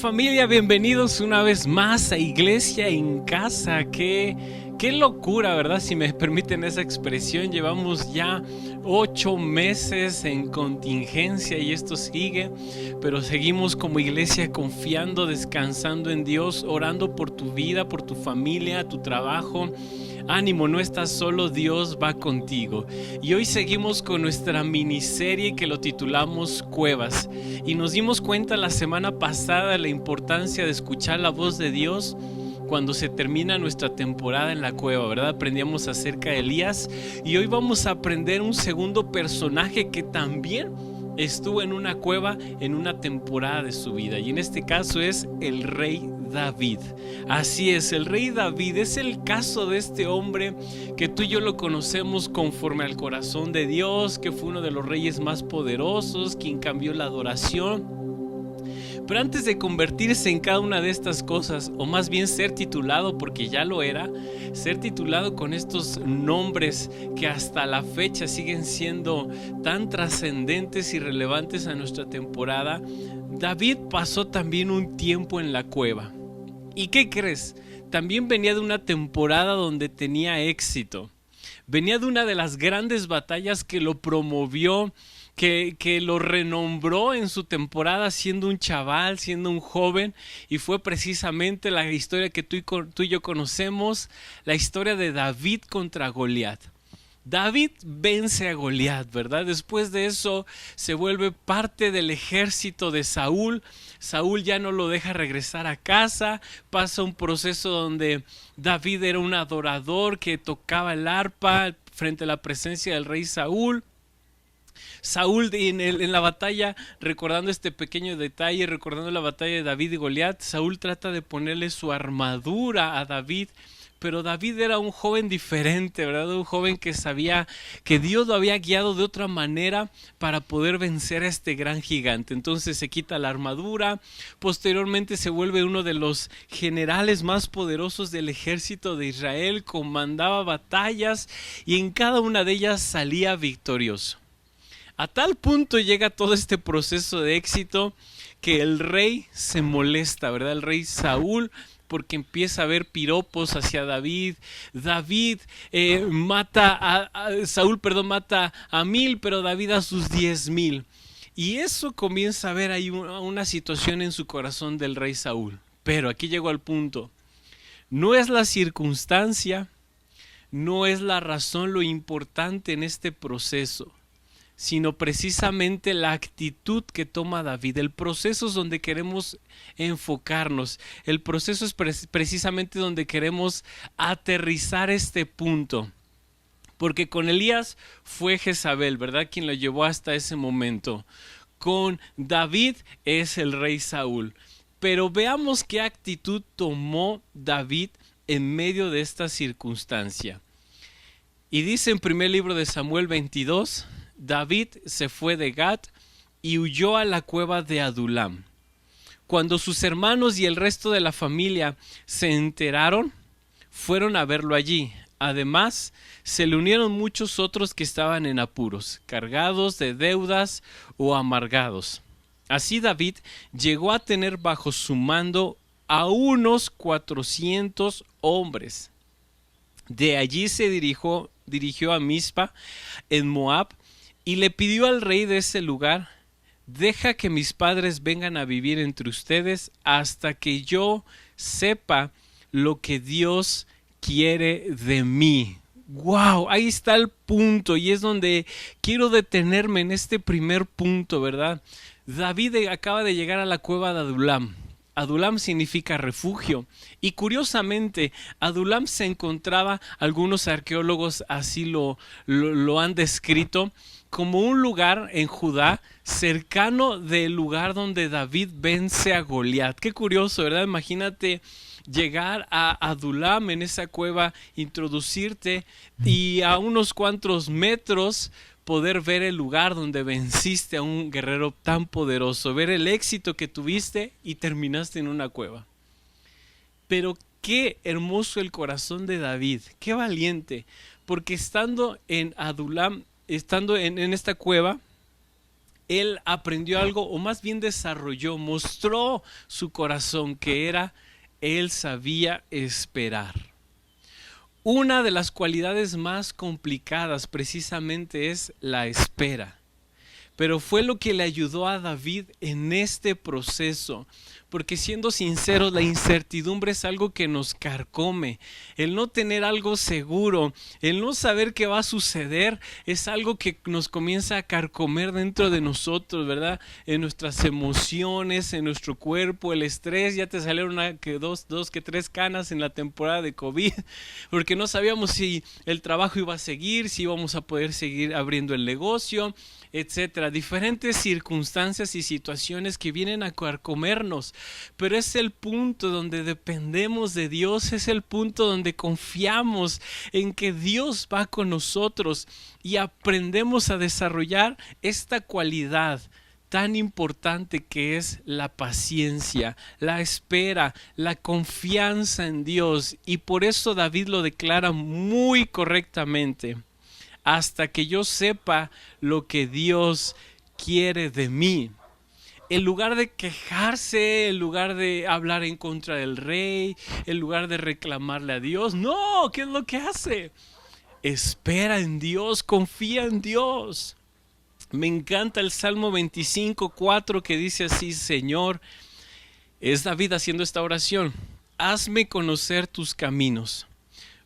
Familia, bienvenidos una vez más a Iglesia en Casa. Qué locura, ¿verdad? Si me permiten esa expresión, llevamos ya 8 meses en contingencia y esto sigue, pero seguimos como iglesia confiando, descansando en Dios, orando por tu vida, por tu familia, tu trabajo. Ánimo, no estás solo, Dios va contigo. Y hoy seguimos con nuestra miniserie que lo titulamos Cuevas. Y nos dimos cuenta la semana pasada de la importancia de escuchar la voz de Dios cuando se termina nuestra temporada en la cueva, ¿verdad? Aprendíamos acerca de Elías y hoy vamos a aprender un segundo personaje que también estuvo en una cueva en una temporada de su vida, y en este caso es el rey David. Así es, el rey David es el caso de este hombre que tú y yo lo conocemos conforme al corazón de Dios, que fue uno de los reyes más poderosos, quien cambió la adoración. Pero antes de convertirse en cada una de estas cosas, o más bien ser titulado, porque ya lo era, ser titulado con estos nombres que hasta la fecha siguen siendo tan trascendentes y relevantes a nuestra temporada, David pasó también un tiempo en la cueva. ¿Y qué crees? También venía de una temporada donde tenía éxito. Venía de una de las grandes batallas que lo promovió, que lo renombró en su temporada siendo un chaval, siendo un joven, y fue precisamente la historia que tú y yo conocemos, la historia de David contra Goliat. David vence a Goliat, ¿verdad? Después de eso se vuelve parte del ejército de Saúl. Saúl ya no lo deja regresar a casa, pasa un proceso donde David era un adorador que tocaba el arpa frente a la presencia del rey Saúl. Saúl en la batalla, recordando este pequeño detalle, recordando la batalla de David y Goliat, Saúl trata de ponerle su armadura a David, pero David era un joven diferente, ¿verdad? Un joven que sabía que Dios lo había guiado de otra manera para poder vencer a este gran gigante. Entonces se quita la armadura, posteriormente se vuelve uno de los generales más poderosos del ejército de Israel, comandaba batallas y en cada una de ellas salía victorioso. A tal punto llega todo este proceso de éxito que el rey se molesta, ¿verdad? El rey Saúl, porque empieza a ver piropos hacia David. David Saúl mata a 1000, pero David a sus 10,000. Y eso comienza a ver ahí una situación en su corazón del rey Saúl. Pero aquí llegó al punto. No es la circunstancia, no es la razón lo importante en este proceso, sino precisamente la actitud que toma David. El proceso es donde queremos enfocarnos. El proceso es precisamente donde queremos aterrizar este punto. Porque con Elías fue Jezabel, ¿verdad? Quien lo llevó hasta ese momento. Con David es el rey Saúl. Pero veamos qué actitud tomó David en medio de esta circunstancia. Y dice en primer libro de Samuel 22... David se fue de Gat y huyó a la cueva de Adulam. Cuando sus hermanos y el resto de la familia se enteraron, fueron a verlo allí. Además, se le unieron muchos otros que estaban en apuros, cargados de deudas o amargados. Así David llegó a tener bajo su mando a unos 400 hombres. De allí se dirigió a Mizpa en Moab, y le pidió al rey de ese lugar: deja que mis padres vengan a vivir entre ustedes hasta que yo sepa lo que Dios quiere de mí. ¡Wow! Ahí está el punto, y es donde quiero detenerme en este primer punto, ¿verdad? David acaba de llegar a la cueva de Adulam. Adulam significa refugio, y curiosamente Adulam se encontraba, algunos arqueólogos así lo han descrito, como un lugar en Judá cercano del lugar donde David vence a Goliat. Qué curioso, ¿verdad? Imagínate llegar a Adulam, en esa cueva, introducirte y a unos cuantos metros poder ver el lugar donde venciste a un guerrero tan poderoso, ver el éxito que tuviste y terminaste en una cueva. Pero qué hermoso el corazón de David, qué valiente, porque estando en Adulam, estando en esta cueva, él aprendió algo, o más bien desarrolló, mostró su corazón, que era, él sabía esperar. Una de las cualidades más complicadas precisamente es la espera. Pero fue lo que le ayudó a David en este proceso. Porque siendo sinceros, la incertidumbre es algo que nos carcome. El no tener algo seguro, el no saber qué va a suceder, es algo que nos comienza a carcomer dentro de nosotros, ¿verdad? En nuestras emociones, en nuestro cuerpo, el estrés. Ya te salieron dos que tres canas en la temporada de COVID, porque no sabíamos si el trabajo iba a seguir, si íbamos a poder seguir abriendo el negocio, etcétera. Diferentes circunstancias y situaciones que vienen a carcomernos. Pero es el punto donde dependemos de Dios, es el punto donde confiamos en que Dios va con nosotros y aprendemos a desarrollar esta cualidad tan importante que es la paciencia, la espera, la confianza en Dios. Y por eso David lo declara muy correctamente: hasta que yo sepa lo que Dios quiere de mí. En lugar de quejarse, en lugar de hablar en contra del rey, en lugar de reclamarle a Dios, no, ¿qué es lo que hace? Espera en Dios, confía en Dios. Me encanta el Salmo 25:4 que dice así: Señor, es David haciendo esta oración, hazme conocer tus caminos,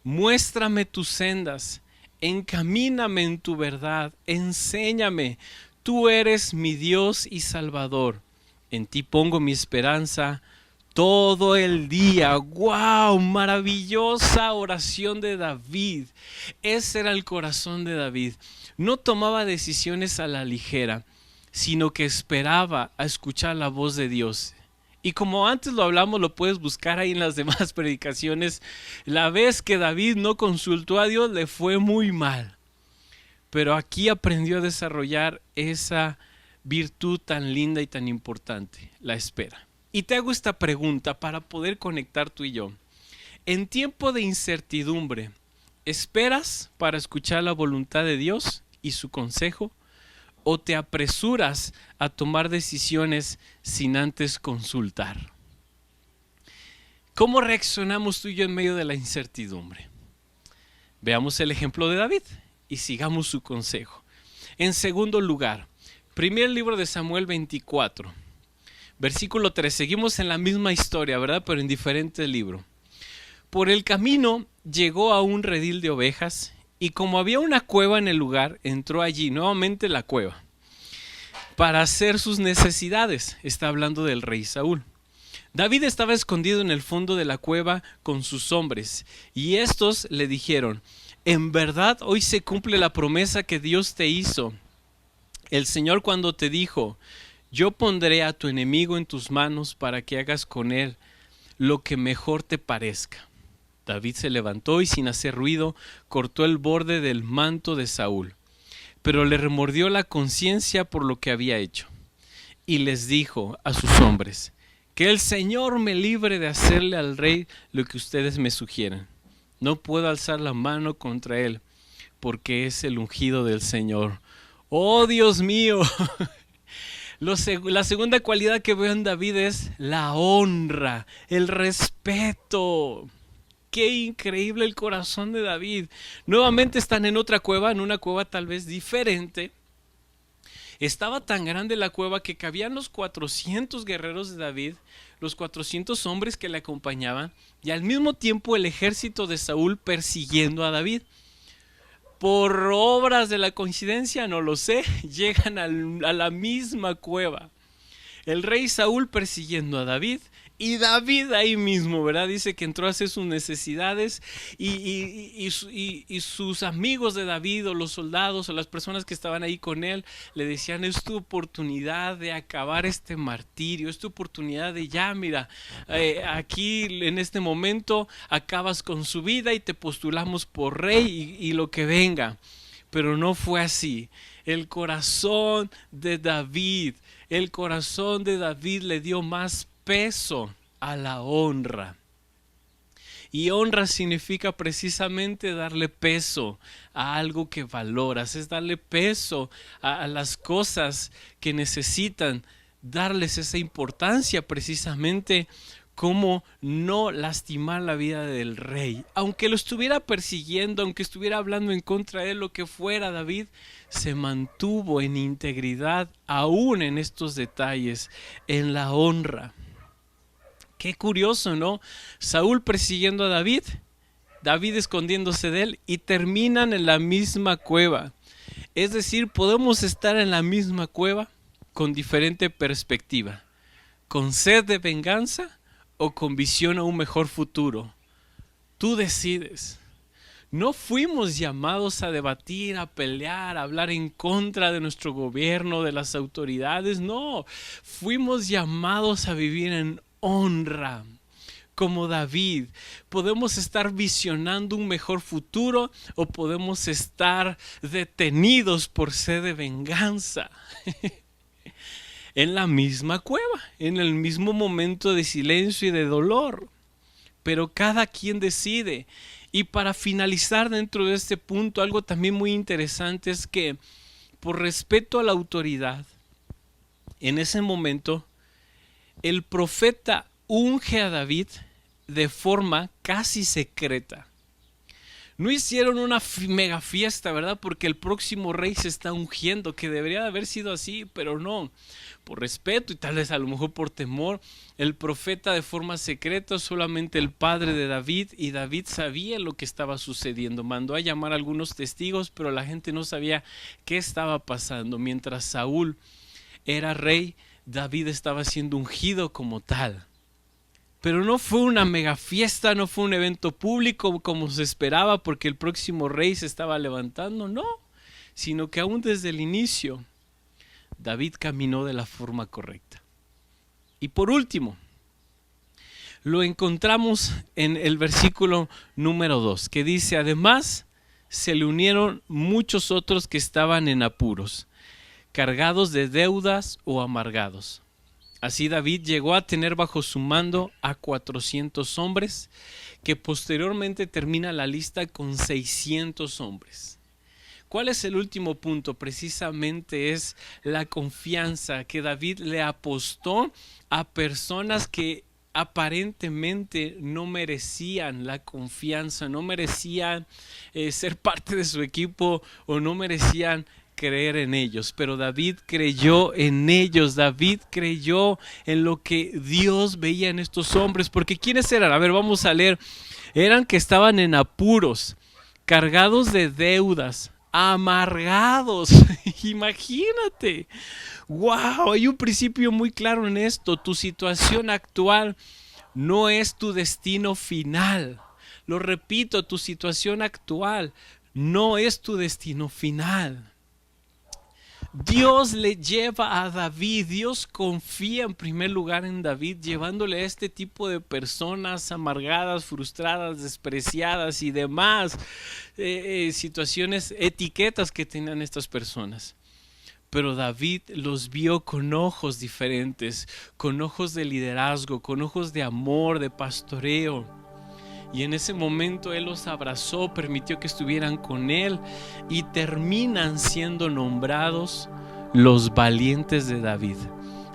muéstrame tus sendas, encamíname en tu verdad, enséñame. Tú eres mi Dios y Salvador. En ti pongo mi esperanza todo el día. ¡Wow! Maravillosa oración de David. Ese era el corazón de David. No tomaba decisiones a la ligera, sino que esperaba a escuchar la voz de Dios. Y como antes lo hablamos, lo puedes buscar ahí en las demás predicaciones. La vez que David no consultó a Dios, le fue muy mal. Pero aquí aprendió a desarrollar esa virtud tan linda y tan importante, la espera. Y te hago esta pregunta para poder conectar tú y yo. En tiempo de incertidumbre, ¿esperas para escuchar la voluntad de Dios y su consejo? ¿O te apresuras a tomar decisiones sin antes consultar? ¿Cómo reaccionamos tú y yo en medio de la incertidumbre? Veamos el ejemplo de David y sigamos su consejo. En segundo lugar, primer libro de Samuel 24, versículo 3. Seguimos en la misma historia, ¿verdad? Pero en diferente libro. Por el camino llegó a un redil de ovejas y como había una cueva en el lugar, entró allí nuevamente la cueva para hacer sus necesidades. Está hablando del rey Saúl. David estaba escondido en el fondo de la cueva con sus hombres y estos le dijeron: en verdad hoy se cumple la promesa que Dios te hizo. El Señor cuando te dijo: yo pondré a tu enemigo en tus manos para que hagas con él lo que mejor te parezca. David se levantó y sin hacer ruido cortó el borde del manto de Saúl, pero le remordió la conciencia por lo que había hecho. Y les dijo a sus hombres: que el Señor me libre de hacerle al rey lo que ustedes me sugieran. No puedo alzar la mano contra él, porque es el ungido del Señor. ¡Oh, Dios mío! La segunda cualidad que veo en David es la honra, el respeto. ¡Qué increíble el corazón de David! Nuevamente están en otra cueva, en una cueva tal vez diferente. Estaba tan grande la cueva que cabían los 400 guerreros de David, los 400 hombres que le acompañaban, y al mismo tiempo el ejército de Saúl persiguiendo a David. Por obras de la coincidencia, no lo sé, llegan a la misma cueva. El rey Saúl persiguiendo a David y David ahí mismo, ¿verdad? Dice que entró a hacer sus necesidades y sus amigos de David o los soldados o las personas que estaban ahí con él le decían: es tu oportunidad de acabar este martirio, es tu oportunidad de ya, mira, aquí en este momento acabas con su vida y te postulamos por rey y lo que venga. Pero no fue así. El corazón de David le dio más peso a la honra. Y honra significa precisamente darle peso a algo que valoras, es darle peso a las cosas que necesitan, darles esa importancia precisamente, como no lastimar la vida del rey. Aunque lo estuviera persiguiendo, aunque estuviera hablando en contra de él, lo que fuera, David se mantuvo en integridad aún en estos detalles, en la honra. Qué curioso, ¿no? Saúl persiguiendo a David, David escondiéndose de él, y terminan en la misma cueva. Es decir, podemos estar en la misma cueva con diferente perspectiva, con sed de venganza o con visión a un mejor futuro. Tú decides. No fuimos llamados a debatir, a pelear, a hablar en contra de nuestro gobierno, de las autoridades. No, fuimos llamados a vivir en honra. Como David, podemos estar visionando un mejor futuro o podemos estar detenidos por sed de venganza. En la misma cueva, en el mismo momento de silencio y de dolor. Pero cada quien decide. Y para finalizar dentro de este punto, algo también muy interesante es que, por respeto a la autoridad, en ese momento, el profeta unge a David de forma casi secreta. No hicieron una mega fiesta, ¿verdad? Porque el próximo rey se está ungiendo, que debería de haber sido así, pero no. Por respeto y tal vez a lo mejor por temor, el profeta de forma secreta, solamente el padre de David, y David sabía lo que estaba sucediendo. Mandó a llamar a algunos testigos, pero la gente no sabía qué estaba pasando. Mientras Saúl era rey, David estaba siendo ungido como tal. Pero no fue una mega fiesta, no fue un evento público como se esperaba porque el próximo rey se estaba levantando, no, sino que aún desde el inicio David caminó de la forma correcta. Y por último, lo encontramos en el versículo número 2, que dice: además se le unieron muchos otros que estaban en apuros, cargados de deudas o amargados. Así David llegó a tener bajo su mando a 400 hombres, que posteriormente termina la lista con 600 hombres. ¿Cuál es el último punto? Precisamente es la confianza que David le apostó a personas que aparentemente no merecían la confianza, no merecían ser parte de su equipo o no merecían creer en ellos, pero David creyó en ellos. David creyó en lo que Dios veía en estos hombres. Porque ¿quiénes eran? A ver, vamos a leer. Eran que estaban en apuros, cargados de deudas, amargados. Imagínate. Wow, hay un principio muy claro en esto. Tu situación actual no es tu destino final. Lo repito, tu situación actual no es tu destino final. Dios le lleva a David, Dios confía en primer lugar en David, llevándole a este tipo de personas amargadas, frustradas, despreciadas y demás situaciones, etiquetas que tenían estas personas. Pero David los vio con ojos diferentes, con ojos de liderazgo, con ojos de amor, de pastoreo. Y en ese momento Él los abrazó, permitió que estuvieran con Él y terminan siendo nombrados los valientes de David,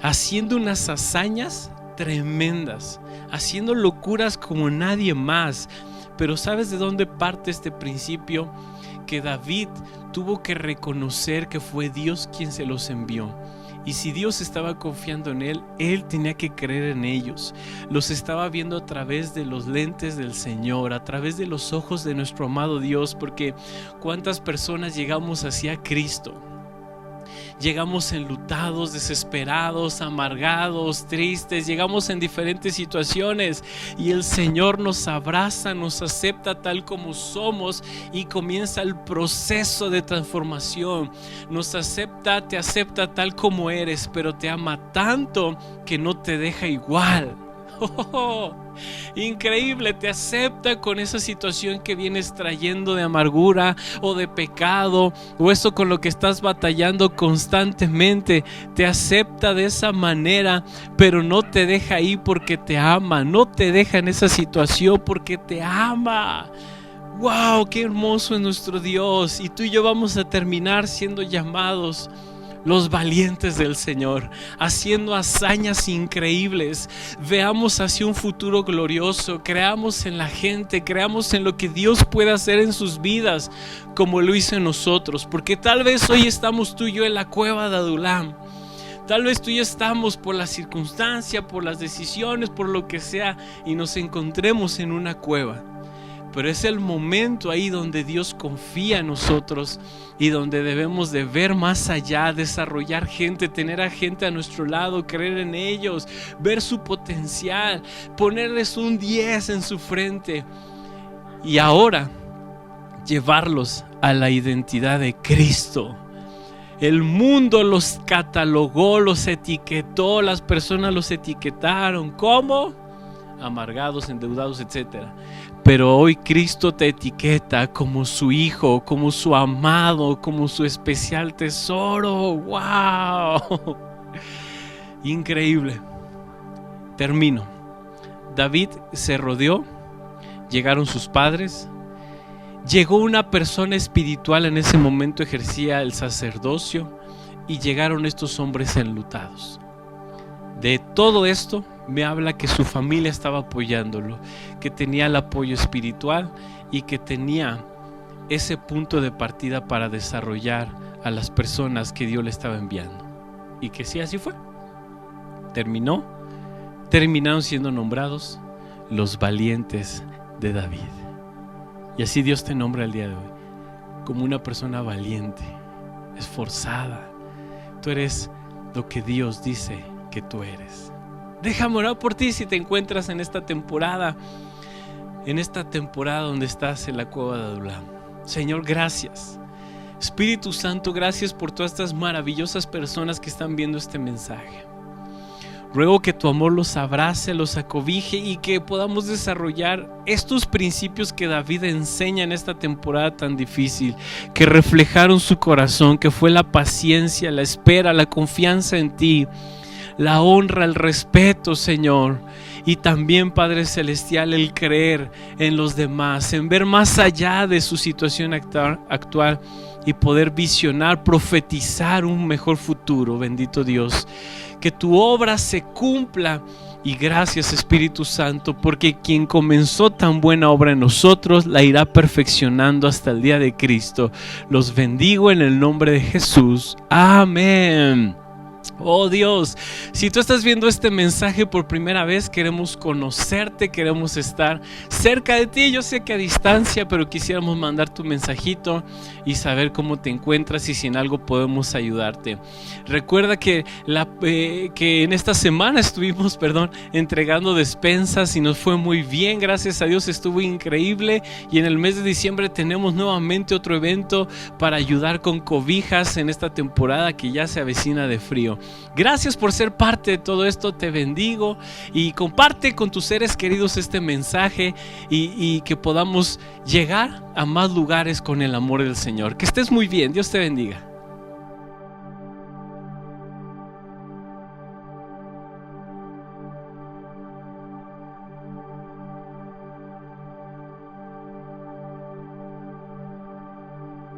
haciendo unas hazañas tremendas, haciendo locuras como nadie más. Pero ¿sabes de dónde parte este principio? Que David tuvo que reconocer que fue Dios quien se los envió. Y si Dios estaba confiando en él, él tenía que creer en ellos. Los estaba viendo a través de los lentes del Señor, a través de los ojos de nuestro amado Dios, porque ¿cuántas personas llegamos hacia Cristo? Llegamos enlutados, desesperados, amargados, tristes, llegamos en diferentes situaciones y el Señor nos abraza, nos acepta tal como somos y comienza el proceso de transformación. Nos acepta, te acepta tal como eres, pero te ama tanto que no te deja igual. Oh, increíble, te acepta con esa situación que vienes trayendo de amargura o de pecado, o eso con lo que estás batallando constantemente. Te acepta de esa manera, pero no te deja ahí porque te ama. No te deja en esa situación porque te ama. ¡Wow! ¡Qué hermoso es nuestro Dios! Y tú y yo vamos a terminar siendo llamados los valientes del Señor, haciendo hazañas increíbles. Veamos hacia un futuro glorioso. Creamos en la gente, creamos en lo que Dios puede hacer en sus vidas, como lo hizo en nosotros. Porque tal vez hoy estamos tú y yo en la cueva de Adulam. Tal vez tú y yo estamos por la circunstancia, por las decisiones, por lo que sea, y nos encontremos en una cueva. Pero es el momento ahí donde Dios confía en nosotros y donde debemos de ver más allá, desarrollar gente, tener a gente a nuestro lado, creer en ellos, ver su potencial, ponerles un 10 en su frente y ahora llevarlos a la identidad de Cristo. El mundo los catalogó, los etiquetó, las personas los etiquetaron. ¿Cómo? Amargados, endeudados, etcétera. Pero hoy Cristo te etiqueta como su hijo, como su amado, como su especial tesoro. ¡Wow! Increíble. Termino. David se rodeó, llegaron sus padres, llegó una persona espiritual, en ese momento ejercía el sacerdocio, y llegaron estos hombres enlutados. De todo esto me habla que su familia estaba apoyándolo, que tenía el apoyo espiritual y que tenía ese punto de partida para desarrollar a las personas que Dios le estaba enviando. Y que sí, así fue. Terminaron siendo nombrados los valientes de David. Y así Dios te nombra el día de hoy como una persona valiente, esforzada. Tú eres lo que Dios dice que tú eres. Déjame orar por ti si te encuentras en esta temporada donde estás en la cueva de Adulam. Señor, gracias. Espíritu Santo, gracias por todas estas maravillosas personas que están viendo este mensaje. Ruego que tu amor los abrace, los acobije y que podamos desarrollar estos principios que David enseña en esta temporada tan difícil, que reflejaron su corazón, que fue la paciencia, la espera, la confianza en ti, la honra, el respeto, Señor, y también, Padre Celestial, el creer en los demás, en ver más allá de su situación actual y poder visionar, profetizar un mejor futuro. Bendito Dios, que tu obra se cumpla. Y gracias, Espíritu Santo, porque quien comenzó tan buena obra en nosotros la irá perfeccionando hasta el día de Cristo. Los bendigo en el nombre de Jesús. Amén. Oh Dios, si tú estás viendo este mensaje por primera vez, queremos conocerte, queremos estar cerca de ti. Yo sé que a distancia, pero quisiéramos mandar tu mensajito y saber cómo te encuentras y si en algo podemos ayudarte. Recuerda que en esta semana estuvimos entregando despensas y nos fue muy bien, gracias a Dios, estuvo increíble. Y en el mes de diciembre tenemos nuevamente otro evento para ayudar con cobijas en esta temporada que ya se avecina de frío. Gracias por ser parte de todo esto, te bendigo y comparte con tus seres queridos este mensaje y que podamos llegar a más lugares con el amor del Señor. Que estés muy bien, Dios te bendiga.